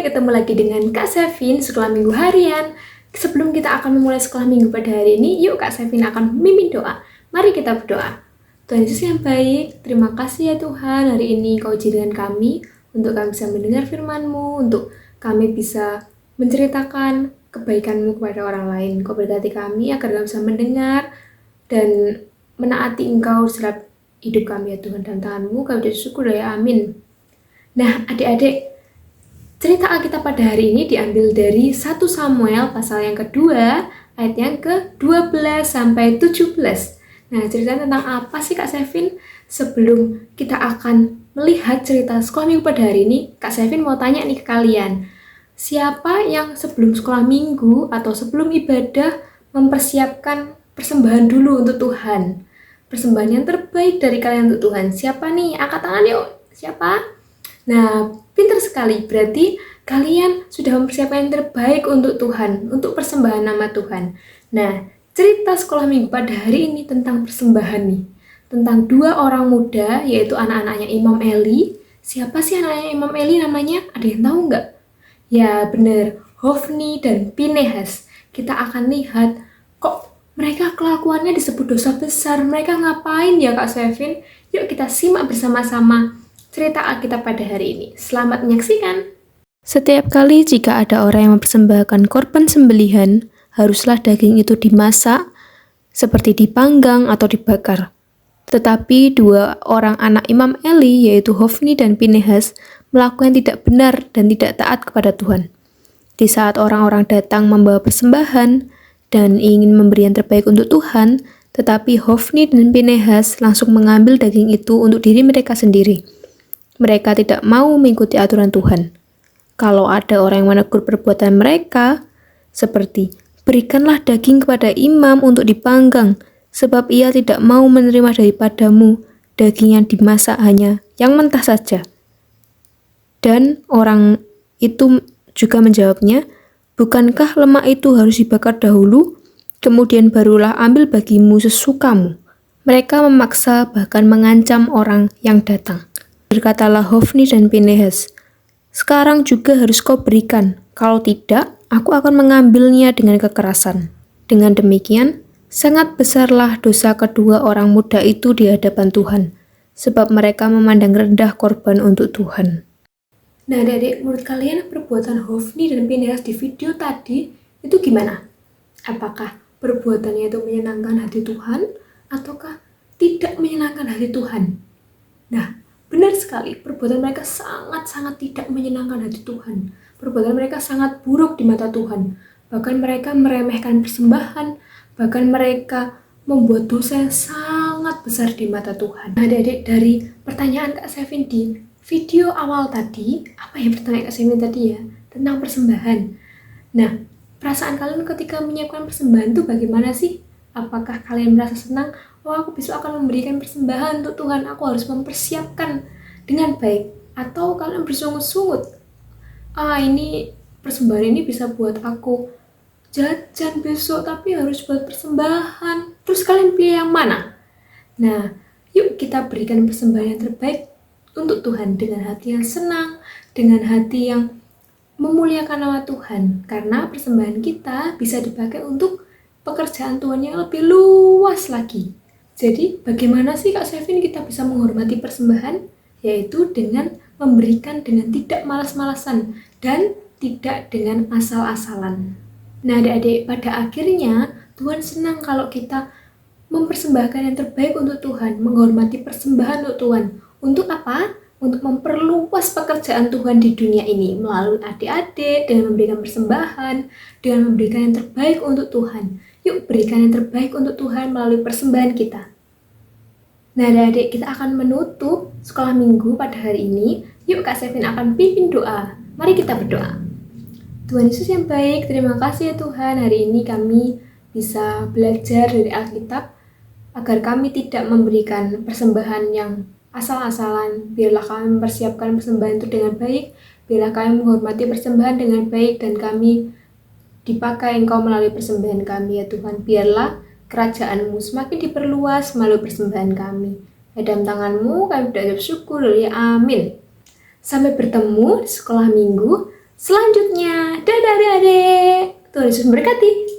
ketemu lagi dengan Kak Sevin sekolah minggu harian. Sebelum kita akan memulai sekolah minggu pada hari ini, yuk Kak Sevin akan memimpin doa. Mari kita berdoa. Tuhan Yesus yang baik, terima kasih ya Tuhan, hari ini Kau uji dengan kami, untuk kami bisa mendengar firman-Mu, untuk kami bisa menceritakan kebaikan-Mu kepada orang lain. Kau berkati kami agar kami bisa mendengar dan menaati Engkau dalam hidup kami ya Tuhan. Dalam tangan-Mu kami bersyukur ya, amin. Nah adik-adik, cerita Alkitab pada hari ini diambil dari 1 Samuel pasal yang kedua, ayat yang ke-12 sampai 17. Nah, cerita tentang apa sih Kak Sevin? Sebelum kita akan melihat cerita sekolah minggu pada hari ini, Kak Sevin mau tanya nih ke kalian. Siapa yang sebelum sekolah minggu atau sebelum ibadah mempersiapkan persembahan dulu untuk Tuhan? Persembahan yang terbaik dari kalian untuk Tuhan. Siapa nih? Angkat tangan yuk. Siapa? Nah, pintar sekali. Berarti kalian sudah mempersiapkan yang terbaik untuk Tuhan, untuk persembahan nama Tuhan. Nah, cerita sekolah minggu pada hari ini tentang persembahan nih. Tentang dua orang muda, yaitu anak-anaknya Imam Eli. Siapa sih anaknya Imam Eli namanya? Ada yang tahu nggak? Ya, benar. Hofni dan Pinehas. Kita akan lihat, kok mereka kelakuannya disebut dosa besar. Mereka ngapain ya Kak Sevin? Yuk kita simak bersama-sama cerita Alkitab pada hari ini. Selamat menyaksikan. Setiap kali jika ada orang yang mempersembahkan korban sembelihan, haruslah daging itu dimasak, seperti dipanggang atau dibakar. Tetapi dua orang anak Imam Eli, yaitu Hofni dan Pinehas, melakukan yang tidak benar dan tidak taat kepada Tuhan. Di saat orang-orang datang membawa persembahan dan ingin memberi yang terbaik untuk Tuhan, tetapi Hofni dan Pinehas langsung mengambil daging itu untuk diri mereka sendiri. Mereka tidak mau mengikuti aturan Tuhan. Kalau ada orang yang menegur perbuatan mereka, seperti, berikanlah daging kepada imam untuk dipanggang, sebab ia tidak mau menerima daripadamu daging yang dimasak hanya yang mentah saja. Dan orang itu juga menjawabnya, bukankah lemak itu harus dibakar dahulu, kemudian barulah ambil bagimu sesukamu. Mereka memaksa bahkan mengancam orang yang datang. Berkatalah Hofni dan Pinehas, sekarang juga harus kau berikan, kalau tidak, aku akan mengambilnya dengan kekerasan. Dengan demikian, sangat besarlah dosa kedua orang muda itu di hadapan Tuhan, sebab mereka memandang rendah korban untuk Tuhan. Nah adik-adik, menurut kalian perbuatan Hofni dan Pinehas di video tadi itu gimana? Apakah perbuatannya itu menyenangkan hati Tuhan, ataukah tidak menyenangkan hati Tuhan? Nah, benar sekali, perbuatan mereka sangat-sangat tidak menyenangkan hati Tuhan. Perbuatan mereka sangat buruk di mata Tuhan. Bahkan mereka meremehkan persembahan, bahkan mereka membuat dosa yang sangat besar di mata Tuhan. Nah, adik-adik, dari pertanyaan Kak Sevin di video awal tadi, apa yang pertanyaan Kak Sevin tadi ya? Tentang persembahan. Nah, perasaan kalian ketika menyiapkan persembahan itu bagaimana sih? Apakah kalian merasa senang? Oh, aku besok akan memberikan persembahan untuk Tuhan, aku harus mempersiapkan dengan baik. Atau kalian bersungut-sungut, ini persembahan ini bisa buat aku jajan besok, tapi harus buat persembahan. Terus kalian pilih yang mana? Nah, yuk kita berikan persembahan yang terbaik untuk Tuhan dengan hati yang senang, dengan hati yang memuliakan nama Tuhan. Karena persembahan kita bisa dipakai untuk pekerjaan Tuhan yang lebih luas lagi. Jadi, bagaimana sih Kak Sevin kita bisa menghormati persembahan? Yaitu dengan memberikan dengan tidak malas-malasan dan tidak dengan asal-asalan. Nah adik-adik, pada akhirnya Tuhan senang kalau kita mempersembahkan yang terbaik untuk Tuhan, menghormati persembahan untuk Tuhan. Untuk apa? Untuk memperluas pekerjaan Tuhan di dunia ini melalui adik-adik, dengan memberikan persembahan, dengan memberikan yang terbaik untuk Tuhan. Yuk berikan yang terbaik untuk Tuhan melalui persembahan kita. Nah adik-adik, kita akan menutup sekolah minggu pada hari ini. Yuk Kak Sevin akan pimpin doa. Mari kita berdoa. Tuhan Yesus yang baik, terima kasih ya Tuhan, hari ini kami bisa belajar dari Alkitab agar kami tidak memberikan persembahan yang asal-asalan. Biarlah kami mempersiapkan persembahan itu dengan baik, biarlah kami menghormati persembahan dengan baik, dan kami dipakai Engkau melalui persembahan kami ya Tuhan. Biarlah kerajaan-Mu semakin diperluas melalui persembahan kami. Dalam tangan-Mu kami bersyukur ya, amin. Sampai bertemu di sekolah minggu. selanjutnya. Dadah adik-adik. Tuhan Yesus memberkati.